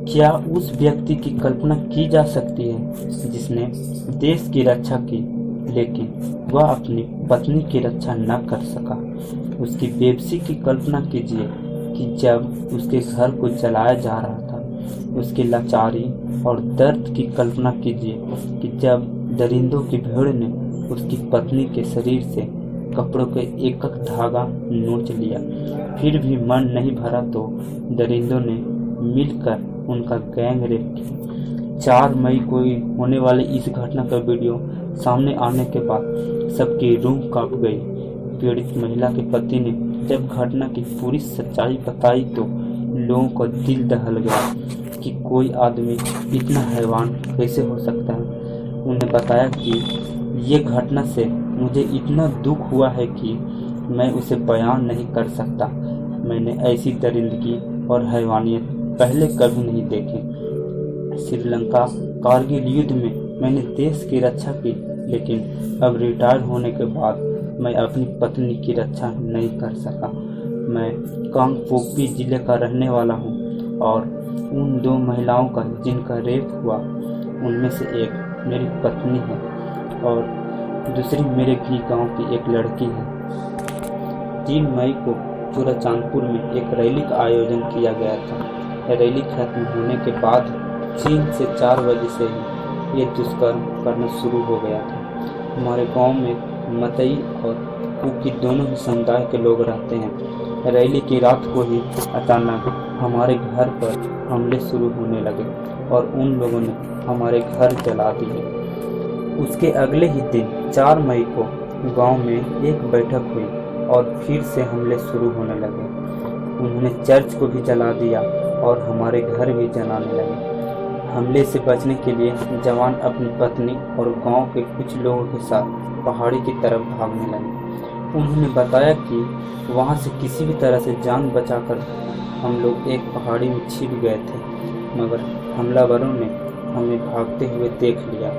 क्या उस व्यक्ति की कल्पना की जा सकती है जिसने देश की रक्षा की, लेकिन वह अपनी पत्नी की रक्षा न कर सका। उसकी बेबसी की कल्पना कीजिए कि जब उसके घर को जलाया जा रहा था। उसकी लाचारी और दर्द की कल्पना कीजिए कि जब दरिंदों की भीड़ ने उसकी पत्नी के शरीर से कपड़ों के एक एक धागा नोच लिया, फिर भी मन नहीं भरा तो दरिंदों ने मिलकर उनका गैंग रेप किया। 4 मई को होने वाली इस घटना का वीडियो सामने आने के बाद सबकी रूह कांप गई। पीड़ित महिला के पति ने जब घटना की पूरी सच्चाई बताई तो लोगों का दिल दहल गया कि कोई आदमी इतना हैवान कैसे हो सकता है। उन्हें बताया कि ये घटना से मुझे इतना दुख हुआ है कि मैं उसे बयान नहीं कर सकता। मैंने ऐसी दरिंदगी और हैवानियत पहले कभी नहीं देखी। श्रीलंका कारगिल युद्ध में मैंने देश की रक्षा की, लेकिन अब रिटायर होने के बाद मैं अपनी पत्नी की रक्षा नहीं कर सका। मैं कांगपोकपी जिले का रहने वाला हूँ और उन 2 महिलाओं का जिनका रेप हुआ उनमें से एक मेरी पत्नी है और दूसरी मेरे भी गांव की एक लड़की है। 3 मई को चूड़ाचांदपुर में एक रैली का आयोजन किया गया था। रैली खत्म होने के बाद 3 से 4 बजे से ही ये दुष्कर्म करना शुरू हो गया था। हमारे गांव में मतई और कुकी दोनों ही समुदाय के लोग रहते हैं। रैली की रात को ही अचानक हमारे घर पर हमले शुरू होने लगे और उन लोगों ने हमारे घर जला दिए। उसके अगले ही दिन 4 मई को गांव में एक बैठक हुई और फिर से हमले शुरू होने लगे। उन्होंने चर्च को भी जला दिया और हमारे घर भी जलाने लगे। हमले से बचने के लिए जवान अपनी पत्नी और गांव के कुछ लोगों के साथ पहाड़ी की तरफ भागने लगे। उन्होंने बताया कि वहां से किसी भी तरह से जान बचाकर हम लोग एक पहाड़ी में छिप गए थे, मगर हमलावरों ने हमें भागते हुए देख लिया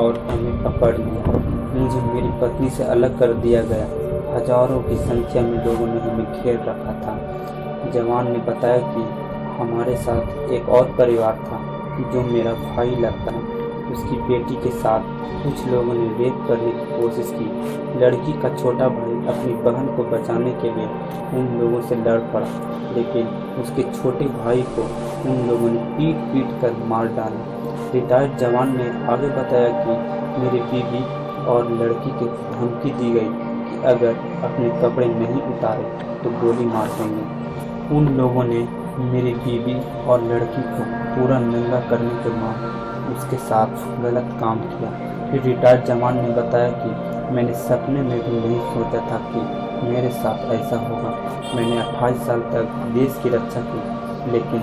और हमें पकड़ लिया। मुझे मेरी पत्नी से अलग कर दिया गया। हजारों की संख्या में लोगों ने हमें घेर रखा था। जवान ने बताया कि हमारे साथ एक और परिवार था जो मेरा भाई लगता है। उसकी बेटी के साथ कुछ लोगों ने रेप करने की कोशिश की। लड़की का छोटा भाई अपनी बहन को बचाने के लिए उन लोगों से लड़ पड़ा, लेकिन उसके छोटे भाई को उन लोगों ने पीट कर मार डाला। रिटायर्ड जवान ने आगे बताया कि मेरी बीवी और लड़की को धमकी दी गई कि अगर अपने कपड़े नहीं उतारे तो गोली मार देंगे। उन लोगों ने मेरी बीवी और लड़की को पूरा नंगा करने के बाद उसके साथ गलत काम किया। फिर रिटायर्ड जवान ने बताया कि मैंने सपने में भी नहीं सोचा था कि मेरे साथ ऐसा होगा। मैंने 28 साल तक देश की रक्षा की, लेकिन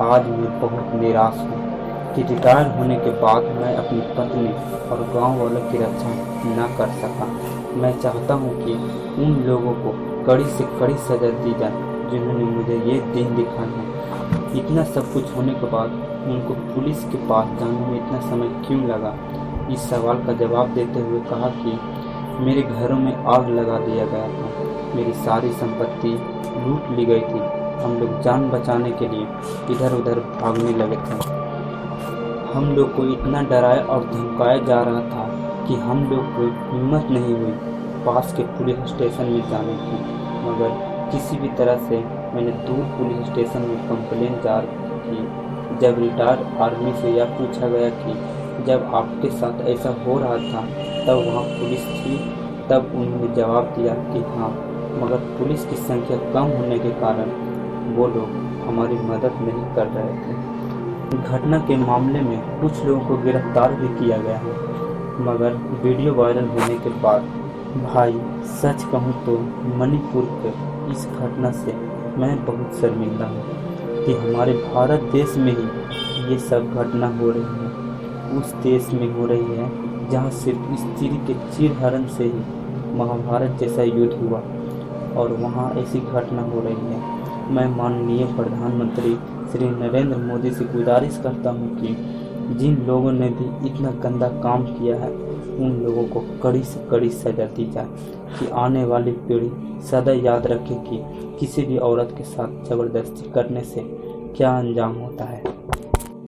आज मैं बहुत निराश हूँ कि रिटायर होने के बाद मैं अपनी पत्नी और गांव वालों की रक्षा न कर सका। मैं चाहता हूँ कि उन लोगों को कड़ी से कड़ी सजा दी जाए जिन्होंने मुझे ये दिन दिखाए हैं। इतना सब कुछ होने के बाद उनको पुलिस के पास जाने में इतना समय क्यों लगा? इस सवाल का जवाब देते हुए कहा कि मेरे घरों में आग लगा दिया गया था, मेरी सारी संपत्ति लूट ली गई थी। हम लोग जान बचाने के लिए इधर उधर भागने लगे थे। हम लोग को इतना डराया और धमकाया जा रहा था कि हम लोग को हिम्मत नहीं हुई पास के पुलिस स्टेशन में जाने की, मगर किसी भी तरह से मैंने दूर पुलिस स्टेशन में कंप्लेन जार की। जब रिटायर आर्मी से यह पूछा गया कि जब आपके साथ ऐसा हो रहा था तब वहाँ पुलिस थी, तब उन्होंने जवाब दिया कि हाँ, मगर पुलिस की संख्या कम होने के कारण वो लोग हमारी मदद नहीं कर रहे थे। घटना के मामले में कुछ लोगों को गिरफ्तार भी किया गया है, मगर वीडियो वायरल होने के बाद भाई सच कहूँ तो मणिपुर के इस घटना से मैं बहुत शर्मिंदा हूँ कि हमारे भारत देश में ही ये सब घटना हो रही है। उस देश में हो रही है जहाँ सिर्फ स्त्री के चीरहरण से ही महाभारत जैसा युद्ध हुआ और वहाँ ऐसी घटना हो रही है। मैं माननीय प्रधानमंत्री श्री नरेंद्र मोदी से गुजारिश करता हूँ कि जिन लोगों ने भी इतना गंदा काम किया है उन लोगों को कड़ी से कड़ी सजा दी जाए कि आने वाली पीढ़ी सदा याद रखे कि किसी भी औरत के साथ जबरदस्ती करने से क्या अंजाम होता है।